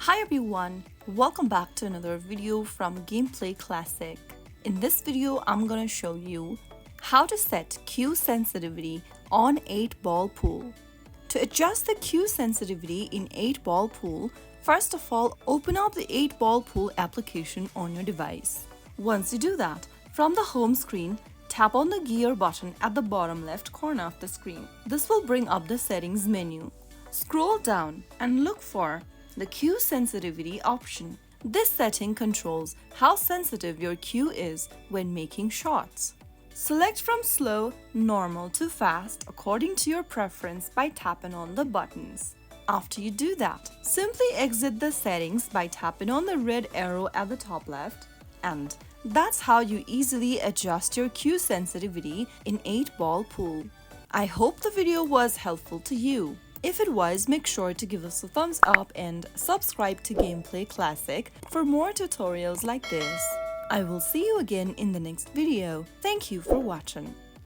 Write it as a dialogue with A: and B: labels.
A: Hi everyone, welcome back to another video from Gameplay Classic. In this video, I'm gonna show you how to set cue sensitivity on 8-ball pool. To adjust the cue sensitivity in 8-ball pool, first of all, open up the 8-ball pool application on your device. Once you do that, from the home screen, tap on the gear button at the bottom left corner of the screen. This will bring up the settings menu. Scroll down and look for the cue sensitivity option. This setting controls how sensitive your cue is when making shots. Select from slow, normal to fast according to your preference by tapping on the buttons. After you do that, simply exit the settings by tapping on the red arrow at the top left, and that's how you easily adjust your cue sensitivity in 8-ball pool. I hope the video was helpful to you. If it was, make sure to give us a thumbs up and subscribe to Gameplay Classic for more tutorials like this. I will see you again in the next video. Thank you for watching.